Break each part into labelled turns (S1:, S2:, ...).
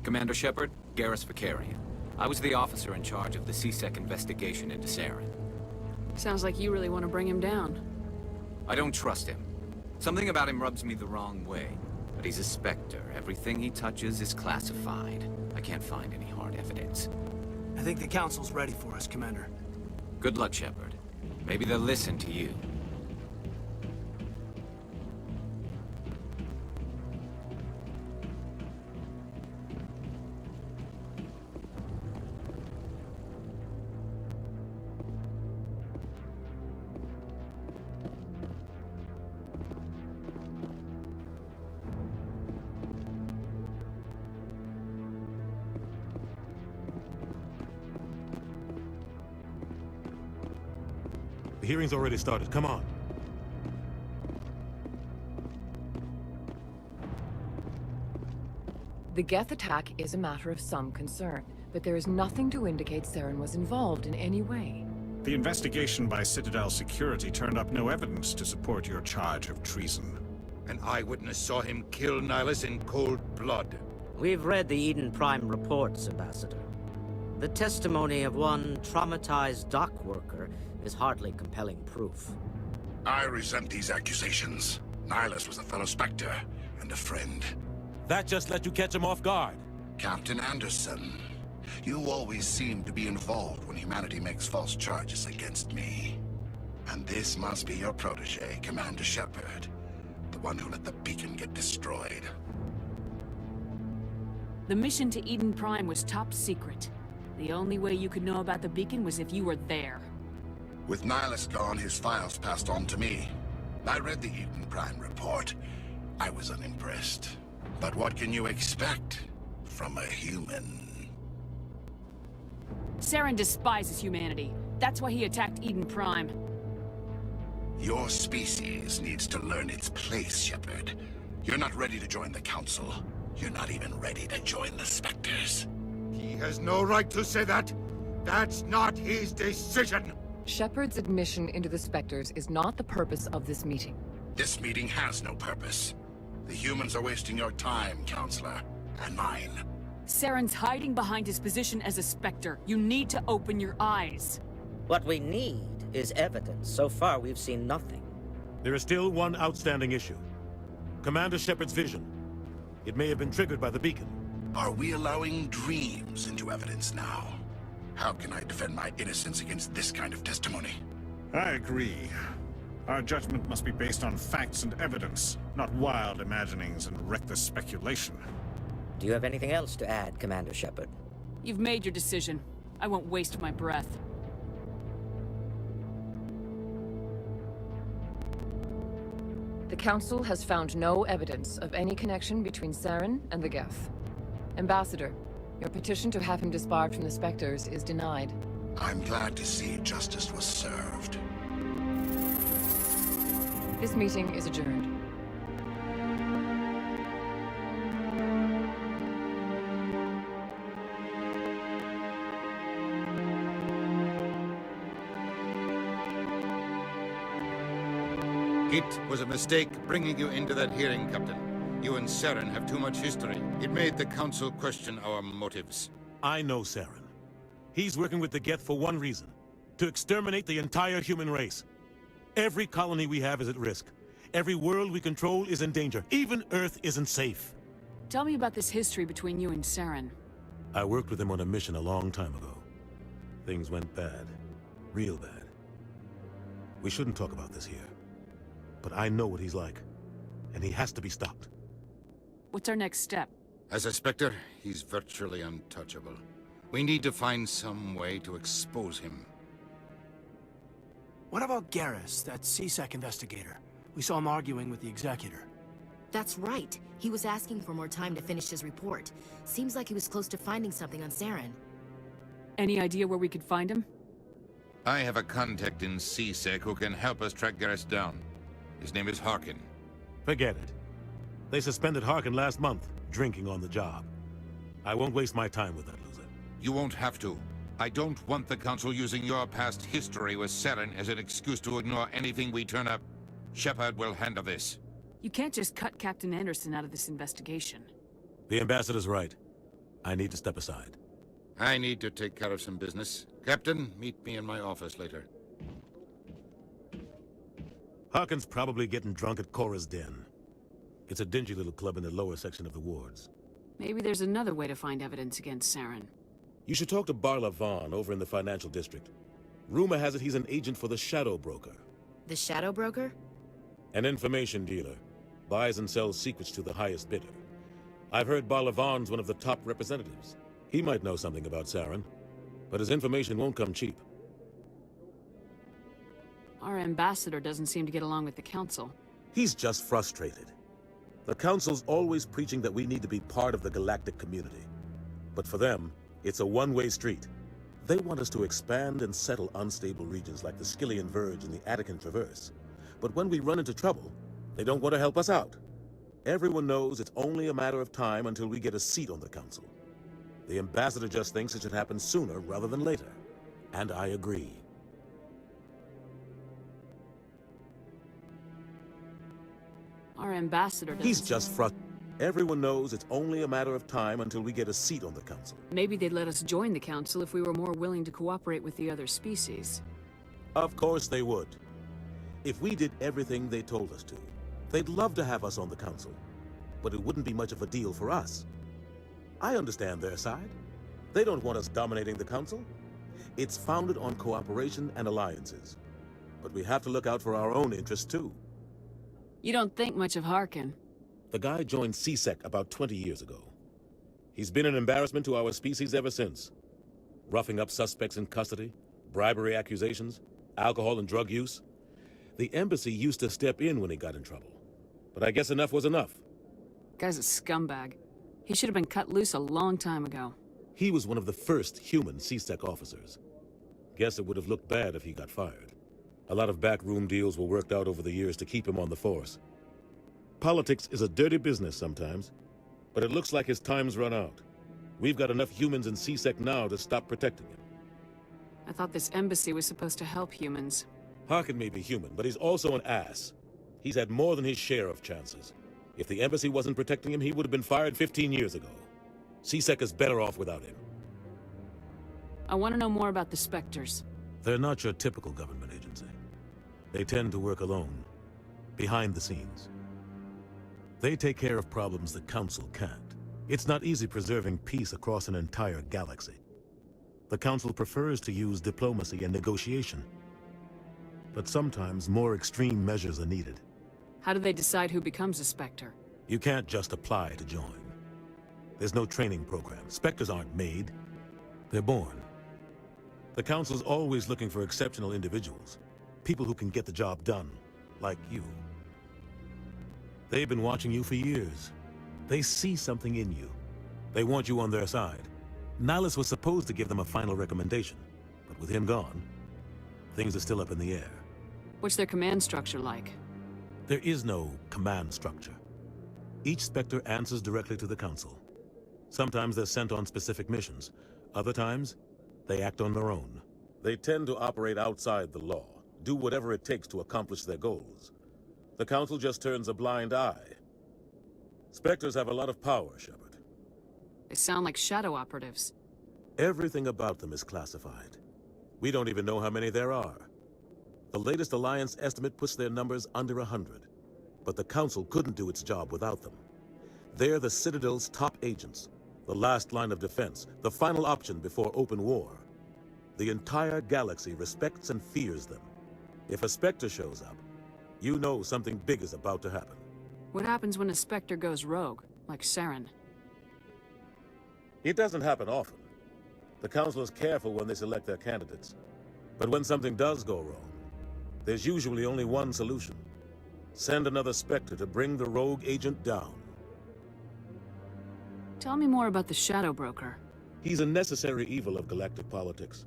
S1: Commander Shepard, Garrus Vakarian. I was the officer in charge of the C-Sec investigation into Saren.
S2: Sounds like you really want to bring him down.
S1: I don't trust him. Something about him rubs me the wrong way. But he's a Spectre. Everything he touches is classified. I can't find any hard evidence.
S3: I think the Council's ready for us, Commander.
S1: Good luck, Shepard. Maybe they'll listen to you.
S4: The hearing's already started. Come on.
S5: The Geth attack is a matter of some concern, but there is nothing to indicate Saren was involved in any way.
S6: The investigation by Citadel Security turned up no evidence to support your charge of treason.
S7: An eyewitness saw him kill Nihilus in cold blood.
S8: We've read the Eden Prime reports, Ambassador. The testimony of one traumatized dock worker is hardly compelling proof.
S9: I resent these accusations. Nihilus was a fellow Spectre and a friend.
S4: That just let you catch him off guard.
S9: Captain Anderson, you always seem to be involved when humanity makes false charges against me. And this must be your protege, Commander Shepard, the one who let the beacon get destroyed.
S2: The mission to Eden Prime was top secret. The only way you could know about the beacon was if you were there.
S9: With Nihilus gone, his files passed on to me. I read the Eden Prime report. I was unimpressed. But what can you expect from a human?
S2: Saren despises humanity. That's why he attacked Eden Prime.
S9: Your species needs to learn its place, Shepard. You're not ready to join the Council. You're not even ready to join the Spectres.
S7: He has no right to say that. That's not his decision.
S5: Shepard's admission into the Spectres is not the purpose of this meeting.
S9: This meeting has no purpose. The humans are wasting your time, Counselor, and mine.
S2: Saren's hiding behind his position as a Spectre. You need to open your eyes.
S8: What we need is evidence. So far, we've seen nothing.
S4: There is still one outstanding issue. Commander Shepard's vision. It may have been triggered by the beacon.
S9: Are we allowing dreams into evidence now? How can I defend my innocence against this kind of testimony?
S6: I agree. Our judgment must be based on facts and evidence, not wild imaginings and reckless speculation.
S8: Do you have anything else to add, Commander Shepard?
S2: You've made your decision. I won't waste my breath.
S5: The Council has found no evidence of any connection between Saren and the Geth. Ambassador, your petition to have him disbarred from the Spectres is denied.
S9: I'm glad to see justice was served.
S5: This meeting is adjourned.
S7: It was a mistake bringing you into that hearing, Captain. You and Saren have too much history. It made the Council question our motives.
S4: I know Saren. He's working with the Geth for one reason. To exterminate the entire human race. Every colony we have is at risk. Every world we control is in danger. Even Earth isn't safe.
S2: Tell me about this history between you and Saren.
S4: I worked with him on a mission a long time ago. Things went bad. Real bad. We shouldn't talk about this here. But I know what he's like. And he has to be stopped.
S2: What's our next step?
S7: As a Spectre, he's virtually untouchable. We need to find some way to expose him.
S3: What about Garrus, that C-Sec investigator? We saw him arguing with the Executor.
S10: That's right. He was asking for more time to finish his report. Seems like he was close to finding something on Saren.
S2: Any idea where we could find him?
S7: I have a contact in C-Sec who can help us track Garrus down. His name is Harkin.
S4: Forget it. They suspended Harkin last month, drinking on the job. I won't waste my time with that loser.
S7: You won't have to. I don't want the Council using your past history with Saren as an excuse to ignore anything we turn up. Shepard will handle this.
S2: You can't just cut Captain Anderson out of this investigation.
S4: The Ambassador's right. I need to step aside.
S7: I need to take care of some business. Captain, meet me in my office later.
S4: Harkin's probably getting drunk at Cora's Den. It's a dingy little club in the lower section of the wards.
S2: Maybe there's another way to find evidence against Saren.
S4: You should talk to Barla Vaughn over in the financial district. Rumor has it he's an agent for the Shadow Broker.
S10: The Shadow Broker?
S4: An information dealer. Buys and sells secrets to the highest bidder. I've heard Barla Vaughn's one of the top representatives. He might know something about Saren, but his information won't come cheap.
S2: Our ambassador doesn't seem to get along with the Council.
S4: He's just frustrated. The Council's always preaching that we need to be part of the galactic community. But for them, it's a one-way street. They want us to expand and settle unstable regions like the Skillian Verge and the Attican Traverse. But when we run into trouble, they don't want to help us out. Everyone knows it's only a matter of time until we get a seat on the Council. The ambassador just thinks it should happen sooner rather than later. And I agree.
S2: Our ambassador doesn't...
S4: He's just frustrated. Everyone knows it's only a matter of time until we get a seat on the Council.
S2: Maybe they'd let us join the Council if we were more willing to cooperate with the other species.
S4: Of course they would. If we did everything they told us to, they'd love to have us on the Council. But it wouldn't be much of a deal for us. I understand their side. They don't want us dominating the Council. It's founded on cooperation and alliances. But we have to look out for our own interests too.
S2: You don't think much of Harkin.
S4: The guy joined CSEC about 20 years ago. He's been an embarrassment to our species ever since. Roughing up suspects in custody, bribery accusations, alcohol and drug use. The embassy used to step in when he got in trouble. But I guess enough was enough.
S2: Guy's a scumbag. He should have been cut loose a long time ago.
S4: He was one of the first human CSEC officers. Guess it would have looked bad if he got fired. A lot of backroom deals were worked out over the years to keep him on the force. Politics is a dirty business sometimes, but it looks like his time's run out. We've got enough humans in CSEC now to stop protecting him.
S2: I thought this embassy was supposed to help humans.
S4: Harkin may be human, but he's also an ass. He's had more than his share of chances. If the embassy wasn't protecting him, he would have been fired 15 years ago. CSEC is better off without him.
S2: I want to know more about the Spectres.
S4: They're not your typical government agency. They tend to work alone, behind the scenes. They take care of problems the Council can't. It's not easy preserving peace across an entire galaxy. The Council prefers to use diplomacy and negotiation. But sometimes more extreme measures are needed.
S2: How do they decide who becomes a Spectre?
S4: You can't just apply to join. There's no training program. Spectres aren't made. They're born. The Council's always looking for exceptional individuals. People who can get the job done, like you. They've been watching you for years. They see something in you. They want you on their side. Nihilus was supposed to give them a final recommendation, but with him gone, things are still up in the air.
S2: What's their command structure like?
S4: There is no command structure. Each Spectre answers directly to the Council. Sometimes they're sent on specific missions. Other times, they act on their own. They tend to operate outside the law, do whatever it takes to accomplish their goals. The Council just turns a blind eye. Spectres have a lot of power, Shepard.
S2: They sound like shadow operatives.
S4: Everything about them is classified. We don't even know how many there are. The latest Alliance estimate puts their numbers under 100. But the Council couldn't do its job without them. They're the Citadel's top agents, the last line of defense, the final option before open war. The entire galaxy respects and fears them. If a Spectre shows up, you know something big is about to happen.
S2: What happens when a Spectre goes rogue, like Saren?
S4: It doesn't happen often. The Council is careful when they select their candidates. But when something does go wrong, there's usually only one solution. Send another Spectre to bring the rogue agent down.
S2: Tell me more about the Shadow Broker.
S4: He's a necessary evil of galactic politics.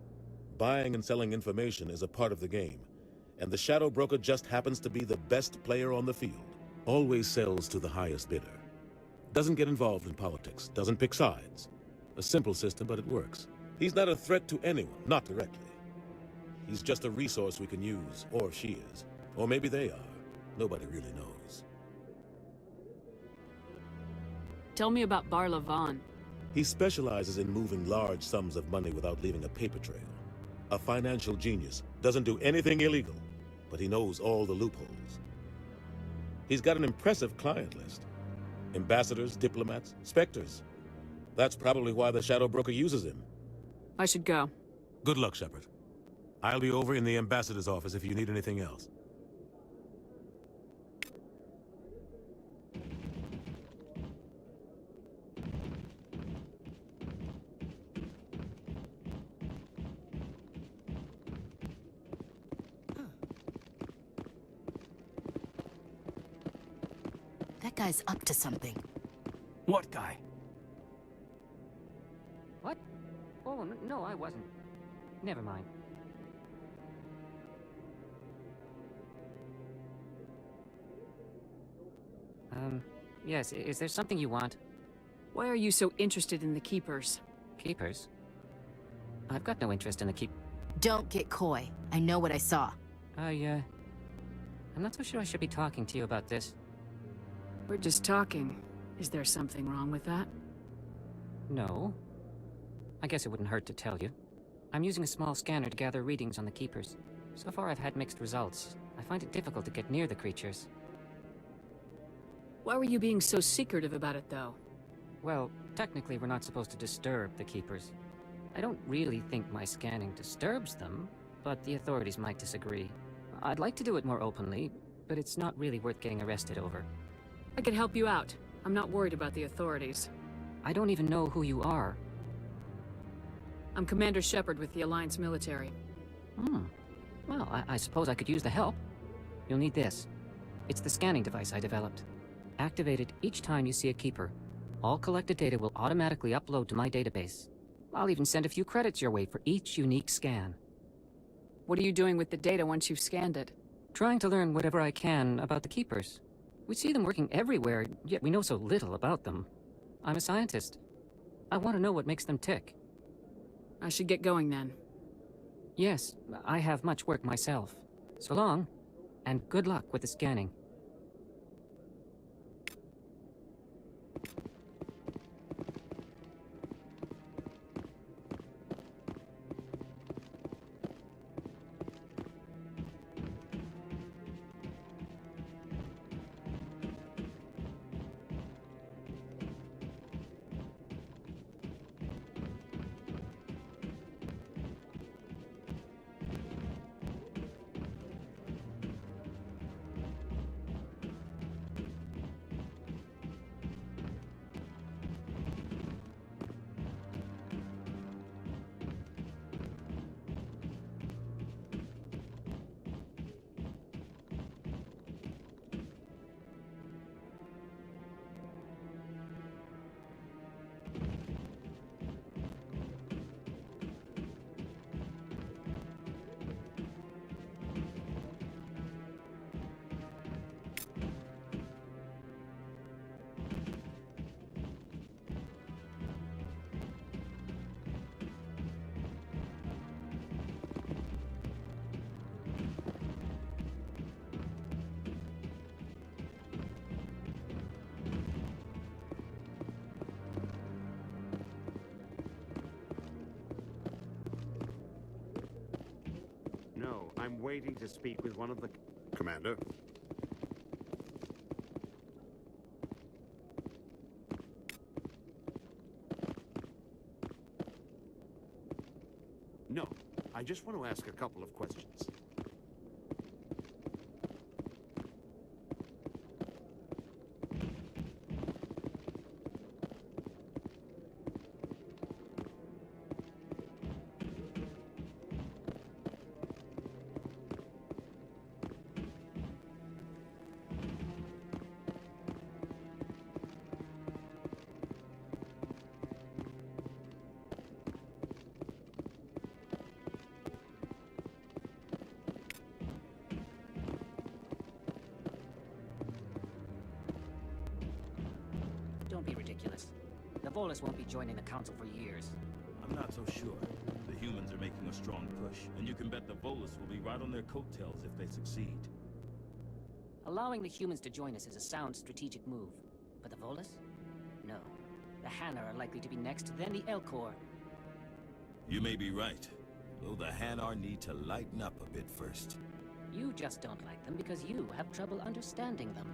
S4: Buying and selling information is a part of the game. And the Shadow Broker just happens to be the best player on the field. Always sells to the highest bidder. Doesn't get involved in politics, doesn't pick sides. A simple system, but it works. He's not a threat to anyone, not directly. He's just a resource we can use, or she is. Or maybe they are. Nobody really knows.
S2: Tell me about Barla Vaughn.
S4: He specializes in moving large sums of money without leaving a paper trail. A financial genius, doesn't do anything illegal, but he knows all the loopholes. He's got an impressive client list. Ambassadors, diplomats, specters. That's probably why the Shadow Broker uses him.
S2: I should go.
S4: Good luck, Shepard. I'll be over in the ambassador's office if you need anything else.
S10: That guy's up to something.
S3: What guy?
S11: What? Oh, no, I wasn't. Never mind. Yes, is there something you want?
S2: Why are you so interested in the Keepers?
S11: Keepers? I've got no interest in the
S10: Don't get coy. I know what I saw.
S11: I'm not so sure I should be talking to you about this.
S2: We're just talking. Is there something wrong with that?
S11: No. I guess it wouldn't hurt to tell you. I'm using a small scanner to gather readings on the Keepers. So far I've had mixed results. I find it difficult to get near the creatures.
S2: Why were you being so secretive about it, though?
S11: Well, technically we're not supposed to disturb the Keepers. I don't really think my scanning disturbs them, but the authorities might disagree. I'd like to do it more openly, but it's not really worth getting arrested over.
S2: I could help you out. I'm not worried about the authorities.
S11: I don't even know who you are.
S2: I'm Commander Shepard with the Alliance military.
S11: Well, I suppose I could use the help. You'll need this. It's the scanning device I developed. Activate it each time you see a Keeper. All collected data will automatically upload to my database. I'll even send a few credits your way for each unique scan.
S2: What are you doing with the data once you've scanned it?
S11: Trying to learn whatever I can about the Keepers. We see them working everywhere, yet we know so little about them. I'm a scientist. I want to know what makes them tick.
S2: I should get going then.
S11: Yes, I have much work myself. So long, and good luck with the scanning.
S12: No, I'm waiting to speak with one of the...
S6: Commander?
S12: No, I just want to ask a couple of questions.
S11: Don't be ridiculous. The Volus won't be joining the Council for years.
S13: I'm not so sure. The humans are making a strong push, and you can bet the Volus will be right on their coattails if they succeed.
S11: Allowing the humans to join us is a sound strategic move. But the Volus? No. The Hanna are likely to be next, then the Elcor.
S13: You may be right, though the Hanar need to lighten up a bit first.
S11: You just don't like them because you have trouble understanding them.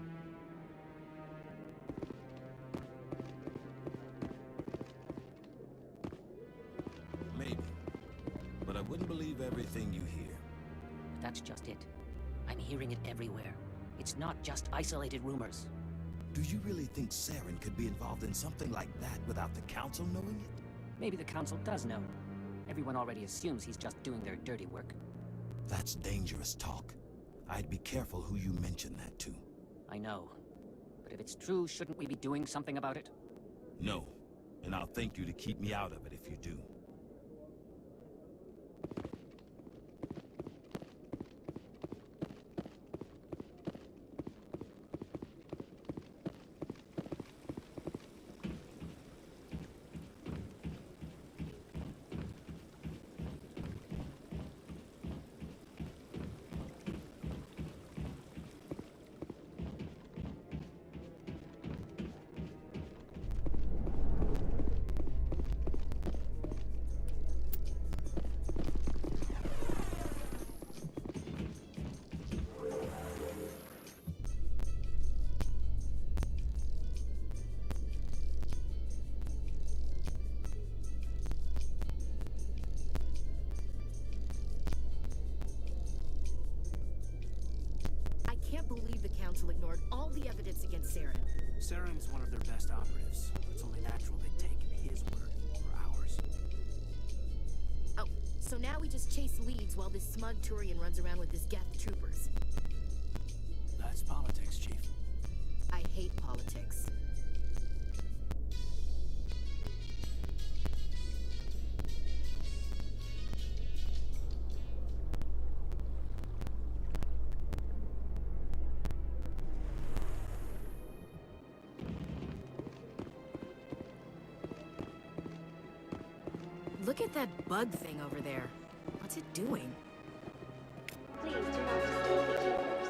S13: Maybe. But I wouldn't believe everything you hear.
S11: That's just it. I'm hearing it everywhere. It's not just isolated rumors.
S14: Do you really think Saren could be involved in something like that without the Council knowing it?
S11: Maybe the Council does know. Everyone already assumes he's just doing their dirty work.
S14: That's dangerous talk. I'd be careful who you mention that to.
S11: I know. But if it's true, shouldn't we be doing something about it?
S13: No. And I'll thank you to keep me out of it if you do.
S10: I can't believe the Council ignored all the evidence against Saren.
S3: Saren's one of their best operatives. It's only natural they take his word over ours.
S10: Oh, so now we just chase leads while this smug Turian runs around with his Geth troopers.
S3: That's politics, Chief.
S10: I hate politics. Look at that bug thing over there. What's it doing?
S15: Please do not disturb the keepers.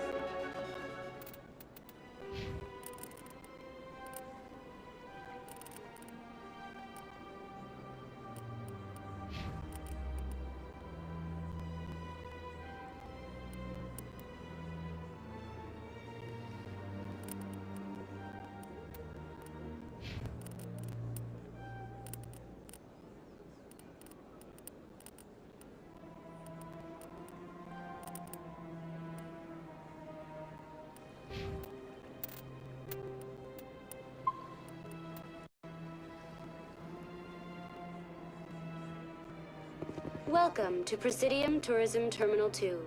S15: Welcome to Presidium Tourism Terminal 2.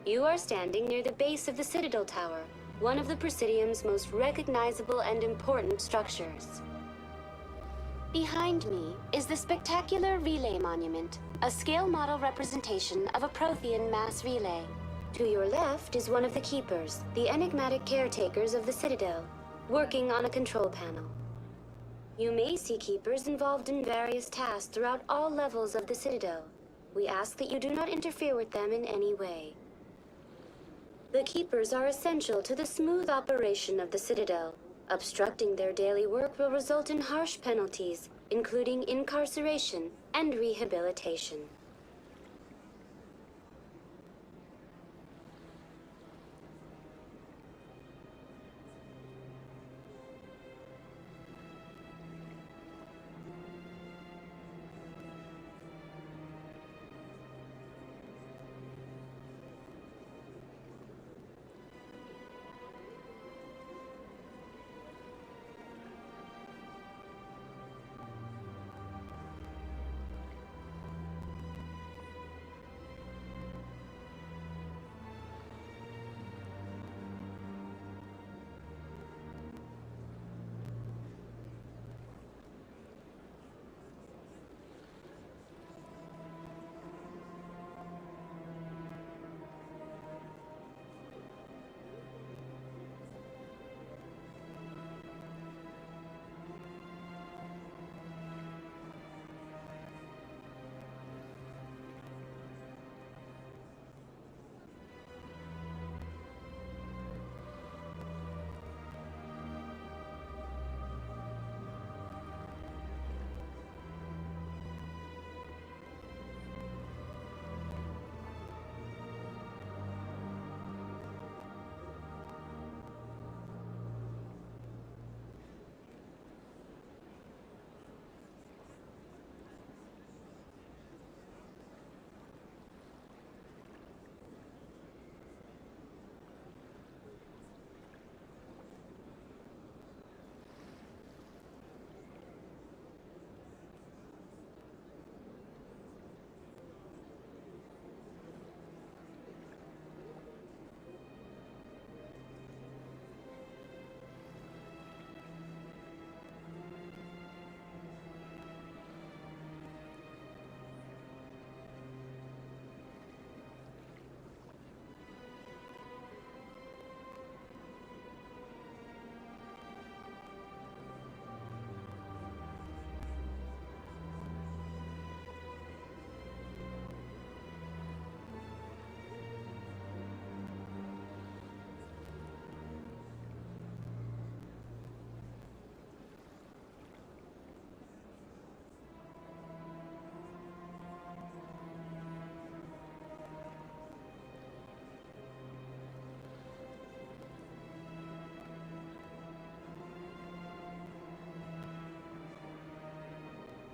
S15: You are standing near the base of the Citadel Tower, one of the Presidium's most recognizable and important structures. Behind me is the spectacular Relay Monument, a scale model representation of a Prothean mass relay. To your left is one of the Keepers, the enigmatic caretakers of the Citadel, working on a control panel. You may see Keepers involved in various tasks throughout all levels of the Citadel. We ask that you do not interfere with them in any way. The Keepers are essential to the smooth operation of the Citadel. Obstructing their daily work will result in harsh penalties, including incarceration and rehabilitation.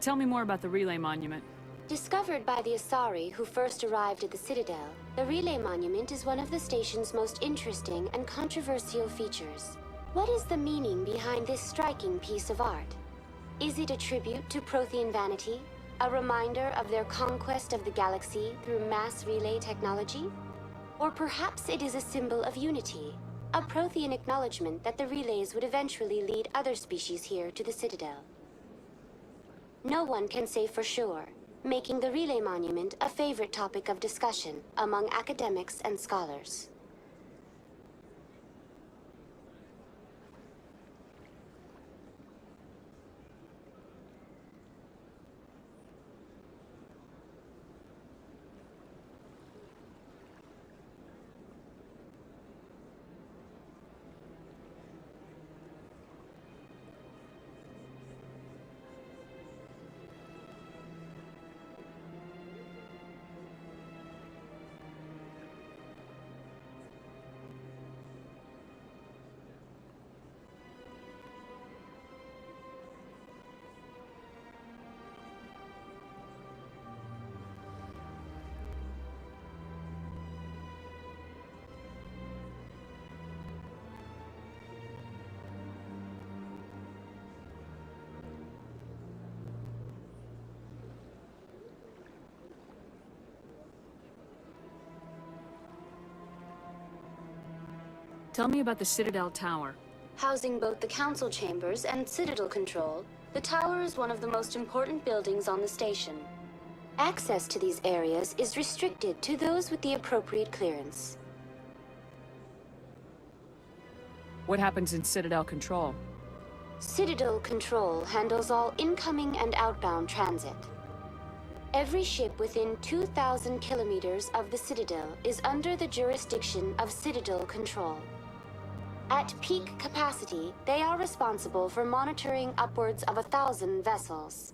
S2: Tell me more about the relay monument.
S15: Discovered by the Asari who first arrived at the Citadel, the relay monument is one of the station's most interesting and controversial features. What is the meaning behind this striking piece of art? Is it a tribute to Prothean vanity? A reminder of their conquest of the galaxy through mass relay technology? Or perhaps it is a symbol of unity, a Prothean acknowledgement that the relays would eventually lead other species here to the Citadel. No one can say for sure, making the relay monument a favorite topic of discussion among academics and scholars.
S2: Tell me about the Citadel Tower.
S15: Housing both the council chambers and Citadel control, the tower is one of the most important buildings on the station. Access to these areas is restricted to those with the appropriate clearance.
S2: What happens in Citadel Control?
S15: Citadel Control handles all incoming and outbound transit. Every ship within 2,000 kilometers of the Citadel is under the jurisdiction of Citadel Control. At peak capacity, they are responsible for monitoring upwards of 1,000 vessels.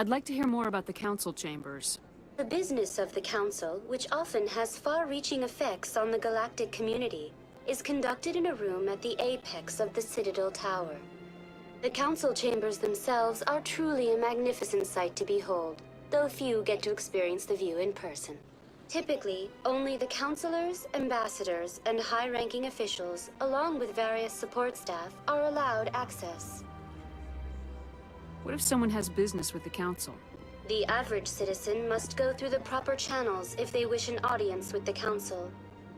S2: I'd like to hear more about the council chambers.
S15: The business of the Council, which often has far-reaching effects on the galactic community, is conducted in a room at the apex of the Citadel Tower. The Council chambers themselves are truly a magnificent sight to behold, though few get to experience the view in person. Typically, only the councilors, ambassadors, and high-ranking officials, along with various support staff, are allowed access.
S2: What if someone has business with the council?
S15: The average citizen must go through the proper channels if they wish an audience with the council.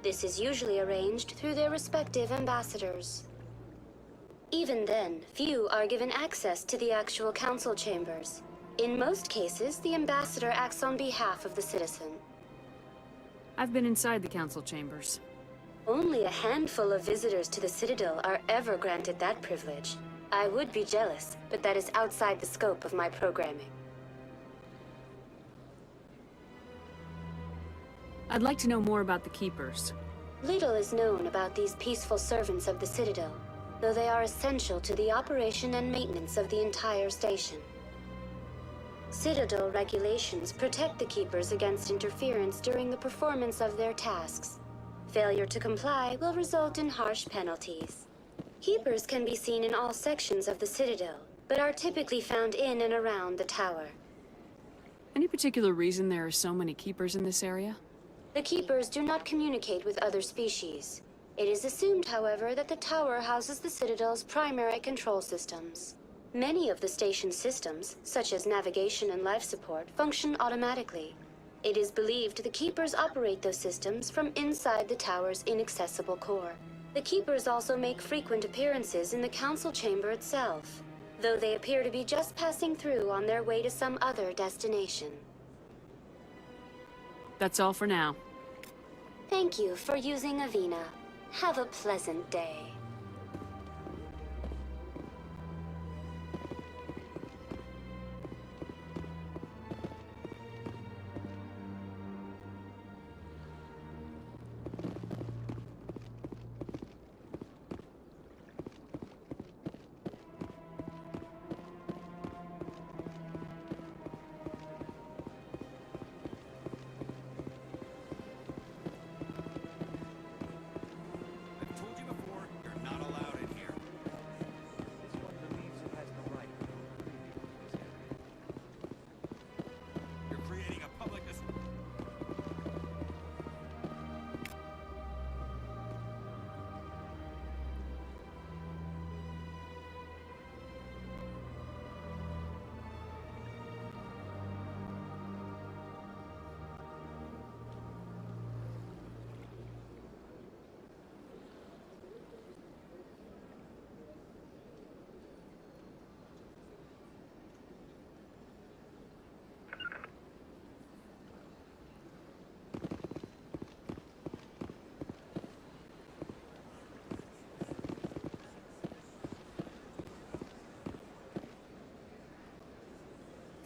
S15: This is usually arranged through their respective ambassadors. Even then, few are given access to the actual council chambers. In most cases, the ambassador acts on behalf of the citizen.
S2: I've been inside the council chambers.
S15: Only a handful of visitors to the Citadel are ever granted that privilege. I would be jealous, but that is outside the scope of my programming.
S2: I'd like to know more about the Keepers.
S15: Little is known about these peaceful servants of the Citadel, though they are essential to the operation and maintenance of the entire station. Citadel regulations protect the Keepers against interference during the performance of their tasks. Failure to comply will result in harsh penalties. Keepers can be seen in all sections of the Citadel, but are typically found in and around the tower.
S2: Any particular reason there are so many Keepers in this area?
S15: The Keepers do not communicate with other species. It is assumed, however, that the tower houses the Citadel's primary control systems. Many of the station's systems, such as navigation and life support, function automatically. It is believed the Keepers operate those systems from inside the tower's inaccessible core. The Keepers also make frequent appearances in the council chamber itself, though they appear to be just passing through on their way to some other destination.
S2: That's all for now.
S15: Thank you for using Avina. Have a pleasant day.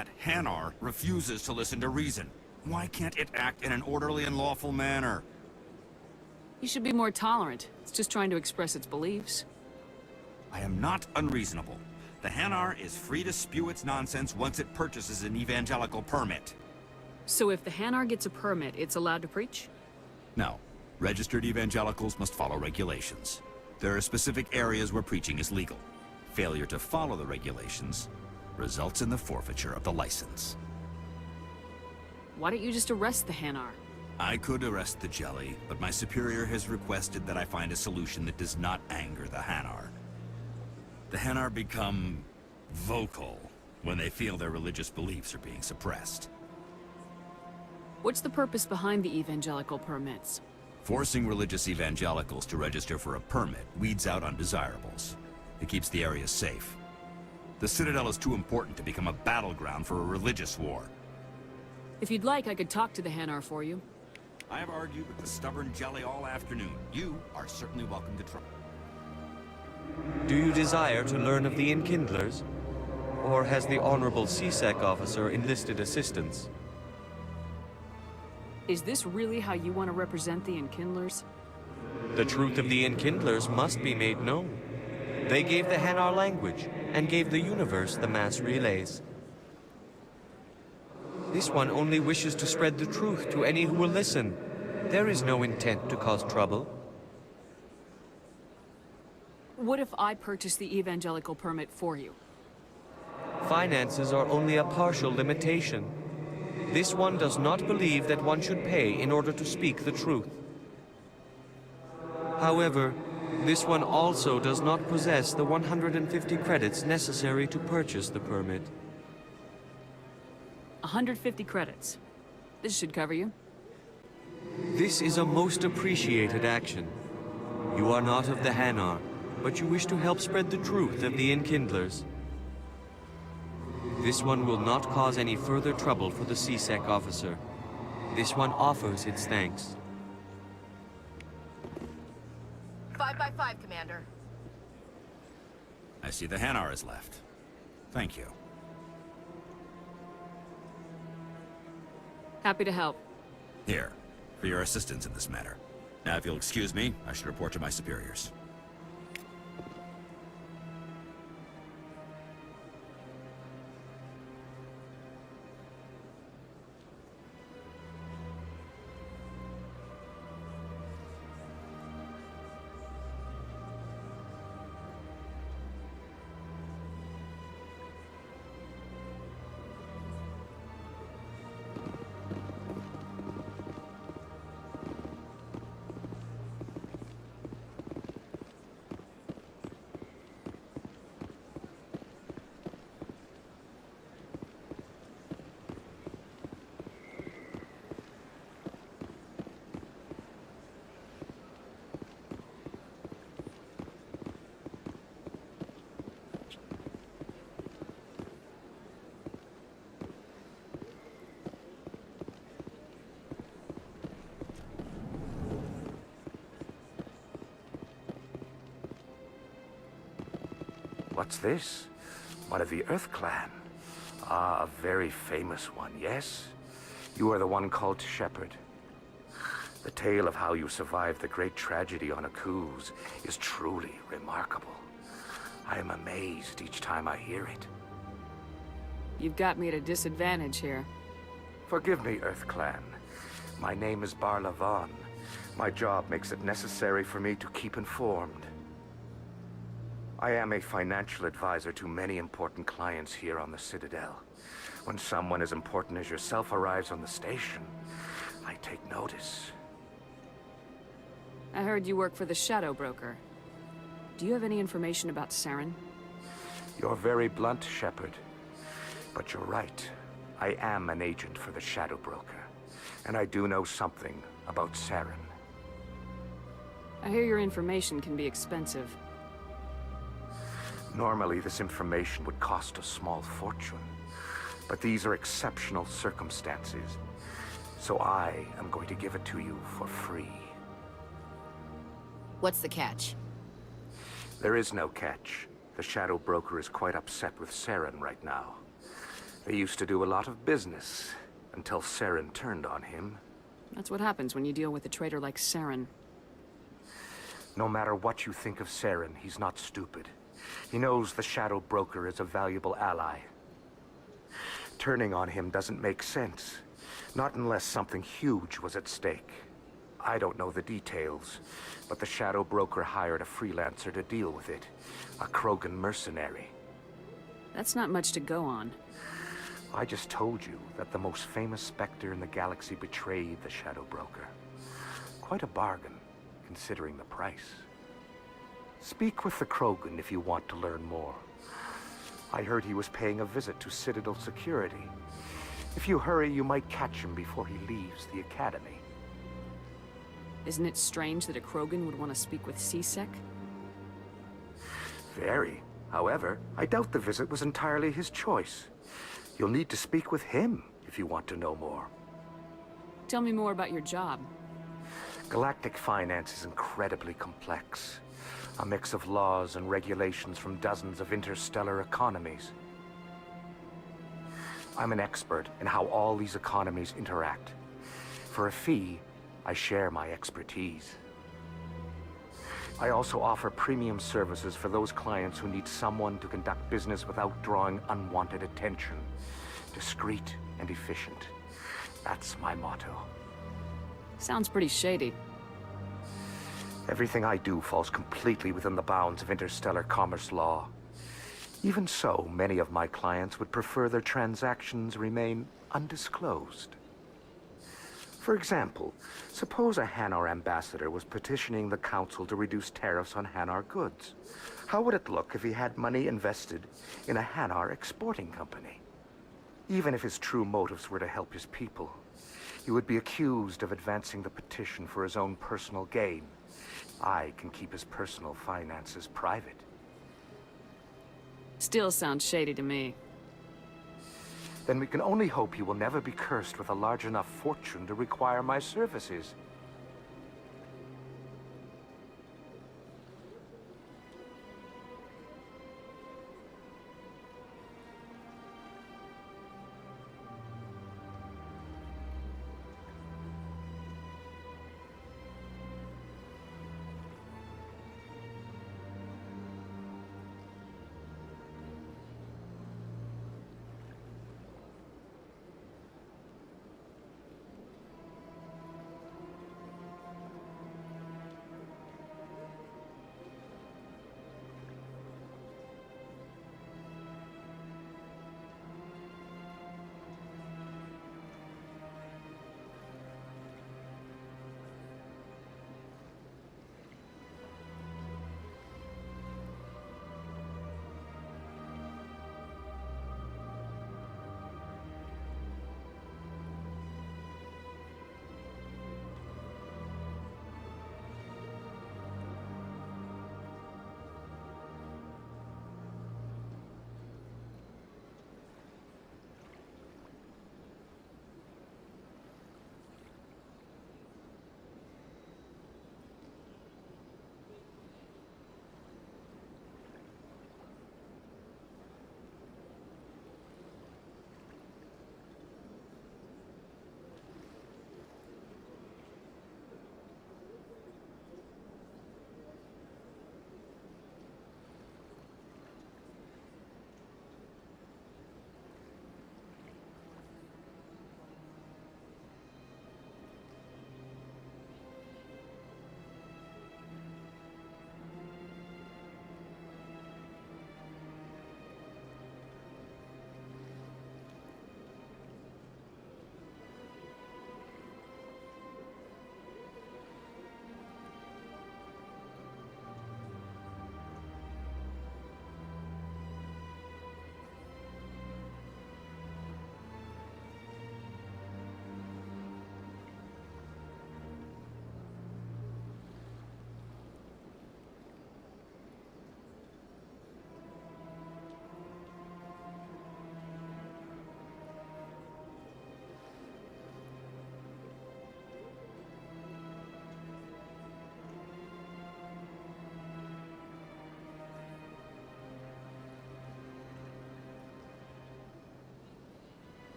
S16: That Hanar refuses to listen to reason. Why can't it act in an orderly and lawful manner?
S2: You should be more tolerant. It's just trying to express its beliefs.
S16: I am not unreasonable. The Hanar is free to spew its nonsense once it purchases an evangelical permit.
S2: So if the Hanar gets a permit, it's allowed to preach?
S16: No. Registered evangelicals must follow regulations. There are specific areas where preaching is legal. Failure to follow the regulations results in the forfeiture of the license.
S2: Why don't you just arrest the Hanar?
S16: I could arrest the jelly, but my superior has requested that I find a solution that does not anger the Hanar. The Hanar become vocal when they feel their religious beliefs are being suppressed.
S2: What's the purpose behind the evangelical permits?
S16: Forcing religious evangelicals to register for a permit weeds out undesirables. It keeps the area safe. The Citadel is too important to become a battleground for a religious war.
S2: If you'd like, I could talk to the Hanar for you.
S16: I have argued with the stubborn jelly all afternoon. You are certainly welcome to try.
S17: Do you desire to learn of the Enkindlers? Or has the Honorable CSEC officer enlisted assistance?
S2: Is this really how you want to represent the Enkindlers?
S17: The truth of the Enkindlers must be made known. They gave the Hanar language, and gave the universe the mass relays. This one only wishes to spread the truth to any who will listen. There is no intent to cause trouble.
S2: What if I purchase the evangelical permit for you?
S17: Finances are only a partial limitation. This one does not believe that one should pay in order to speak the truth. However, this one also does not possess the 150 credits necessary to purchase the permit.
S2: 150 credits. This should cover you.
S17: This is a most appreciated action. You are not of the Hanar, but you wish to help spread the truth of the Enkindlers. This one will not cause any further trouble for the CSEC officer. This one offers its thanks.
S10: 5 by 5, Commander.
S16: I see the Hanar is left. Thank you.
S2: Happy to help.
S16: Here, for your assistance in this matter. Now, if you'll excuse me, I should report to my superiors.
S18: What's this? One of the Earth Clan. Ah, a very famous one, yes? You are the one called Shepard. The tale of how you survived the great tragedy on Akuz is truly remarkable. I am amazed each time I hear it.
S2: You've got me at a disadvantage here.
S18: Forgive me, Earth Clan. My name is Barla Vaughn. My job makes it necessary for me to keep informed. I am a financial advisor to many important clients here on the Citadel. When someone as important as yourself arrives on the station, I take notice.
S2: I heard you work for the Shadow Broker. Do you have any information about Saren?
S18: You're very blunt, Shepard. But you're right. I am an agent for the Shadow Broker. And I do know something about Saren.
S2: I hear your information can be expensive.
S18: Normally, this information would cost a small fortune. But these are exceptional circumstances. So I am going to give it to you for free.
S10: What's the catch?
S18: There is no catch. The Shadow Broker is quite upset with Saren right now. They used to do a lot of business, until Saren turned on him.
S2: That's what happens when you deal with a traitor like Saren.
S18: No matter what you think of Saren, he's not stupid. He knows the Shadow Broker is a valuable ally. Turning on him doesn't make sense. Not unless something huge was at stake. I don't know the details, but the Shadow Broker hired a freelancer to deal with it. A Krogan mercenary.
S2: That's not much to go on.
S18: I just told you that the most famous Spectre in the galaxy betrayed the Shadow Broker. Quite a bargain, considering the price. Speak with the Krogan if you want to learn more. I heard he was paying a visit to Citadel security. If you hurry, you might catch him before he leaves the Academy.
S2: Isn't it strange that a Krogan would want to speak with C-Sec?
S18: Very. However, I doubt the visit was entirely his choice. You'll need to speak with him if you want to know more.
S2: Tell me more about your job.
S18: Galactic finance is incredibly complex. A mix of laws and regulations from dozens of interstellar economies. I'm an expert in how all these economies interact. For a fee, I share my expertise. I also offer premium services for those clients who need someone to conduct business without drawing unwanted attention. Discreet and efficient. That's my motto.
S2: Sounds pretty shady.
S18: Everything I do falls completely within the bounds of interstellar commerce law. Even so, many of my clients would prefer their transactions remain undisclosed. For example, suppose a Hanar ambassador was petitioning the Council to reduce tariffs on Hanar goods. How would it look if he had money invested in a Hanar exporting company? Even if his true motives were to help his people, he would be accused of advancing the petition for his own personal gain. I can keep his personal finances private.
S2: Still sounds shady to me.
S18: Then we can only hope he will never be cursed with a large enough fortune to require my services.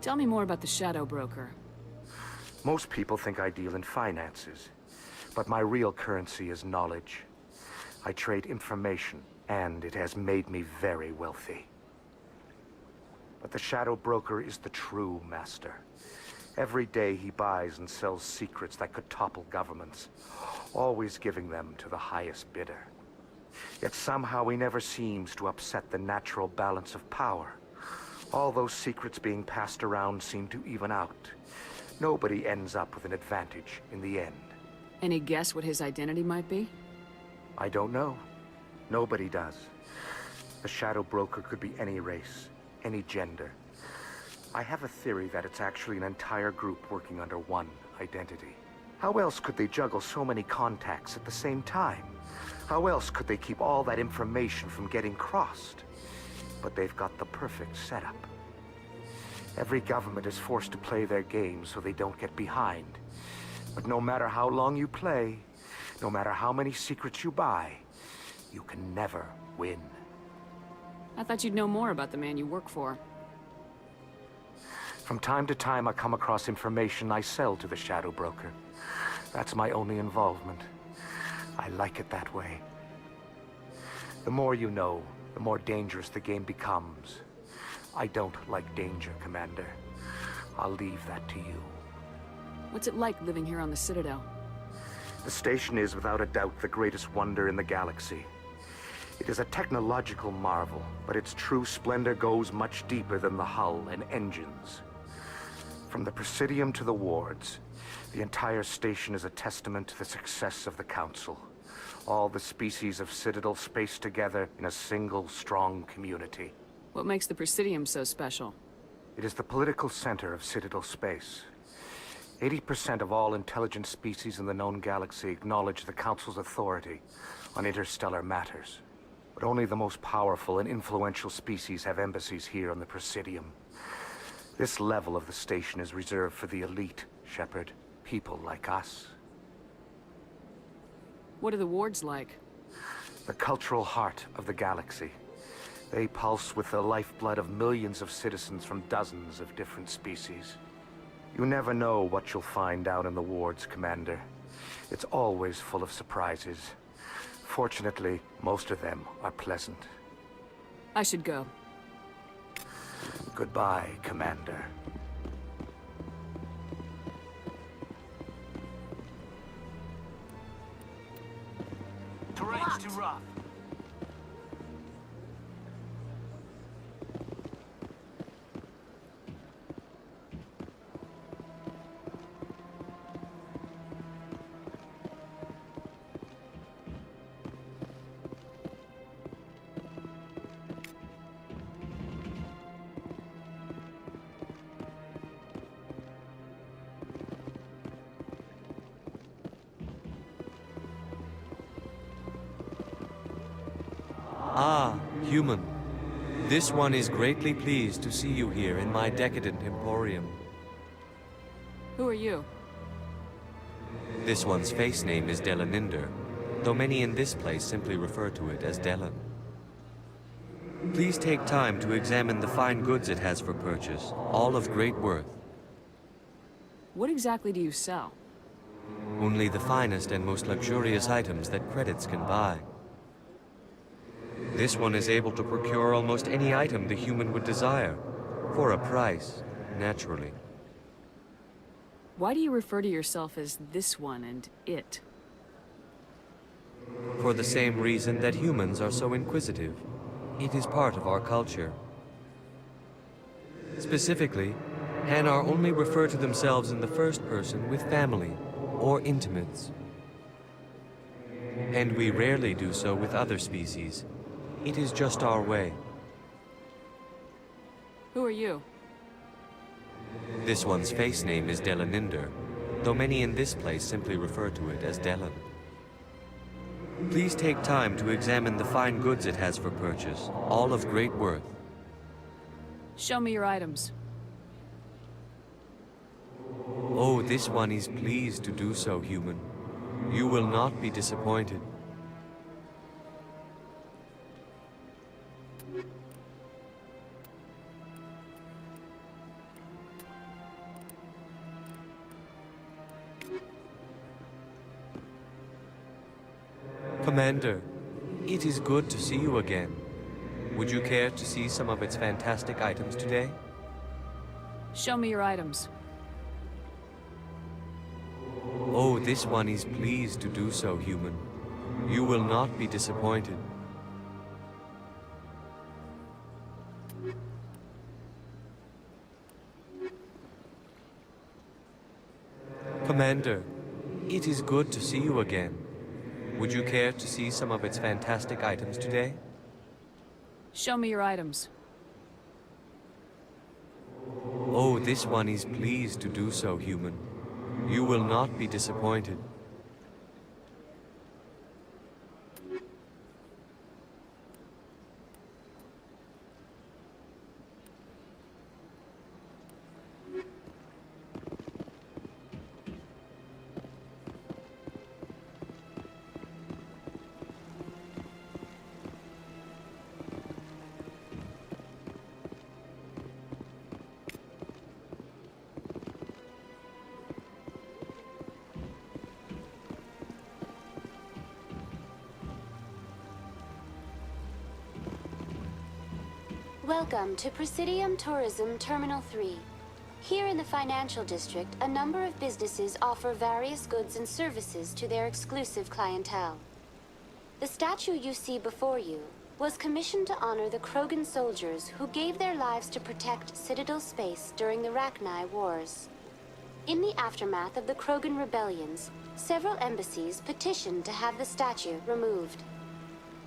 S2: Tell me more about the Shadow Broker.
S18: Most people think I deal in finances, but my real currency is knowledge. I trade information, and it has made me very wealthy. But the Shadow Broker is the true master. Every day he buys and sells secrets that could topple governments, always giving them to the highest bidder. Yet somehow he never seems to upset the natural balance of power. All those secrets being passed around seem to even out. Nobody ends up with an advantage in the end.
S2: Any guess what his identity might be?
S18: I don't know. Nobody does. The Shadow Broker could be any race, any gender. I have a theory that it's actually an entire group working under one identity. How else could they juggle so many contacts at the same time? How else could they keep all that information from getting crossed? But they've got the perfect setup. Every government is forced to play their game so they don't get behind. But no matter how long you play, no matter how many secrets you buy, you can never win.
S2: I thought you'd know more about the man you work for.
S18: From time to time, I come across information I sell to the Shadow Broker. That's my only involvement. I like it that way. The more you know, the more dangerous the game becomes. I don't like danger, Commander. I'll leave that to you.
S2: What's it like living here on the Citadel?
S18: The station is without a doubt the greatest wonder in the galaxy. It is a technological marvel, but its true splendor goes much deeper than the hull and engines. From the Presidium to the wards, the entire station is a testament to the success of the Council. All the species of Citadel spaced together in a single, strong community.
S2: What makes the Presidium so special?
S18: It is the political center of Citadel space. 80% of all intelligent species in the known galaxy acknowledge the Council's authority on interstellar matters. But only the most powerful and influential species have embassies here on the Presidium. This level of the station is reserved for the elite, Shepard. People like us.
S2: What are the wards like?
S18: The cultural heart of the galaxy. They pulse with the lifeblood of millions of citizens from dozens of different species. You never know what you'll find down in the wards, Commander. It's always full of surprises. Fortunately, most of them are pleasant.
S2: I should go.
S18: Goodbye, Commander.
S3: Terrain's too rough.
S17: Ah, human. This one is greatly pleased to see you here in my decadent emporium.
S2: Who are you?
S17: This one's face name is Delaninder, though many in this place simply refer to it as Delan. Please take time to examine the fine goods it has for purchase, all of great worth.
S2: What exactly do you sell?
S17: Only the finest and most luxurious items that credits can buy. This one is able to procure almost any item the human would desire, for a price, naturally.
S2: Why do you refer to yourself as this one and it?
S17: For the same reason that humans are so inquisitive. It is part of our culture. Specifically, Hanar only refer to themselves in the first person with family or intimates. And we rarely do so with other species. It is just our way.
S2: Who are you?
S17: This one's face name is Delaninder, though many in this place simply refer to it as Delan. Please take time to examine the fine goods it has for purchase, all of great worth.
S2: Show me your items.
S17: Oh, this one is pleased to do so, human. You will not be disappointed. Commander, it is good to see you again. Would you care to see some of its fantastic items today?
S2: Show me your items.
S17: Oh, this one is pleased to do so, human. You will not be disappointed. Commander, it is good to see you again. Would you care to see some of its fantastic items today?
S2: Show me your items.
S17: Oh, this one is pleased to do so, human. You will not be disappointed.
S15: Welcome to Presidium Tourism Terminal 3. Here in the financial district, a number of businesses offer various goods and services to their exclusive clientele. The statue you see before you was commissioned to honor the Krogan soldiers who gave their lives to protect Citadel space during the Rachni Wars. In the aftermath of the Krogan rebellions, several embassies petitioned to have the statue removed.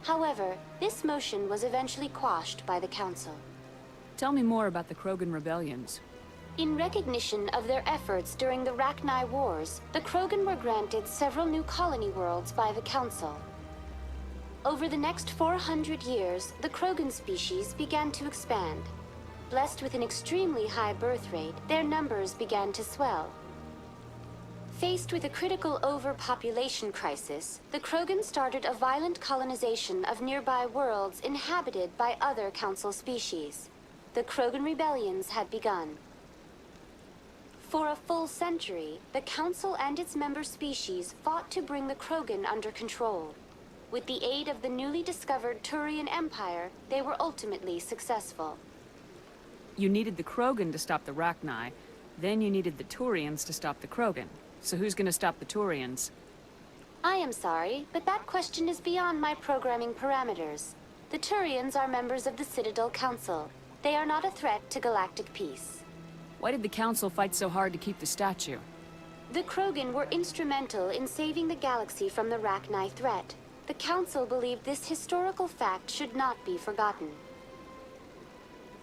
S15: However, this motion was eventually quashed by the Council.
S2: Tell me more about the Krogan rebellions.
S15: In recognition of their efforts during the Rachni Wars, the Krogan were granted several new colony worlds by the Council. Over the next 400 years, the Krogan species began to expand. Blessed with an extremely high birth rate, their numbers began to swell. Faced with a critical overpopulation crisis, the Krogan started a violent colonization of nearby worlds inhabited by other Council species. The Krogan rebellions had begun. For a full century, the Council and its member species fought to bring the Krogan under control. With the aid of the newly discovered Turian Empire, they were ultimately successful.
S2: You needed the Krogan to stop the Rachni, then you needed the Turians to stop the Krogan. So who's gonna stop the Turians?
S15: I am sorry, but that question is beyond my programming parameters. The Turians are members of the Citadel Council. They are not a threat to galactic peace.
S2: Why did the Council fight so hard to keep the statue?
S15: The Krogan were instrumental in saving the galaxy from the Rachni threat. The Council believed this historical fact should not be forgotten.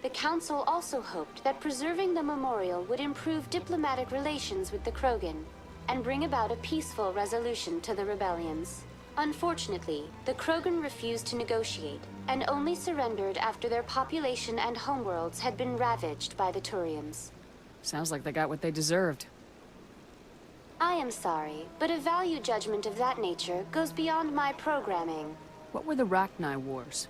S15: The Council also hoped that preserving the memorial would improve diplomatic relations with the Krogan and bring about a peaceful resolution to the rebellions. Unfortunately, the Krogan refused to negotiate and only surrendered after their population and homeworlds had been ravaged by the Turians.
S2: Sounds like they got what they deserved.
S15: I am sorry, but a value judgment of that nature goes beyond my programming.
S2: What were the Rachni Wars?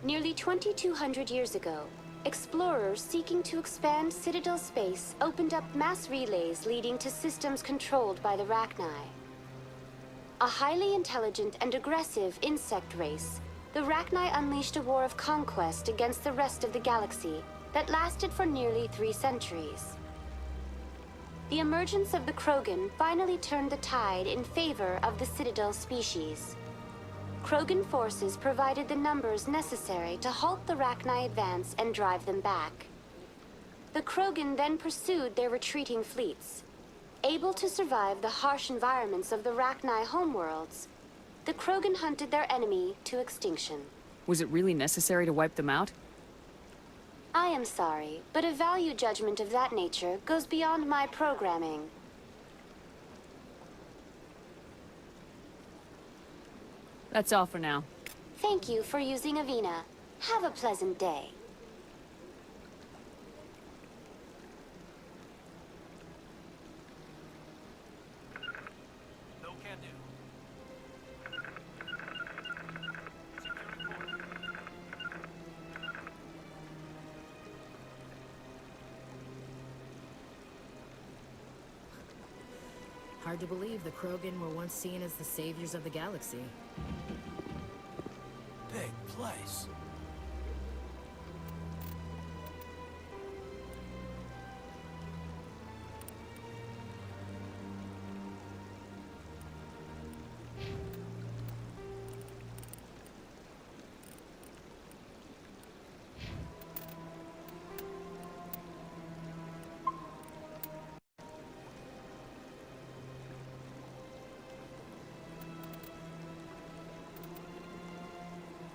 S15: Nearly 2,200 years ago, explorers seeking to expand Citadel space opened up mass relays leading to systems controlled by the Rachni. A highly intelligent and aggressive insect race, the Rachni unleashed a war of conquest against the rest of the galaxy that lasted for nearly 3 centuries. The emergence of the Krogan finally turned the tide in favor of the Citadel species. Krogan forces provided the numbers necessary to halt the Rachni advance and drive them back. The Krogan then pursued their retreating fleets. Able to survive the harsh environments of the Rachni homeworlds, the Krogan hunted their enemy to extinction.
S2: Was it really necessary to wipe them out?
S15: I am sorry, but a value judgment of that nature goes beyond my programming.
S2: That's all for now.
S15: Thank you for using Avina. Have a pleasant day.
S10: Hard to believe the Krogan were once seen as the saviors of the galaxy.
S3: big place.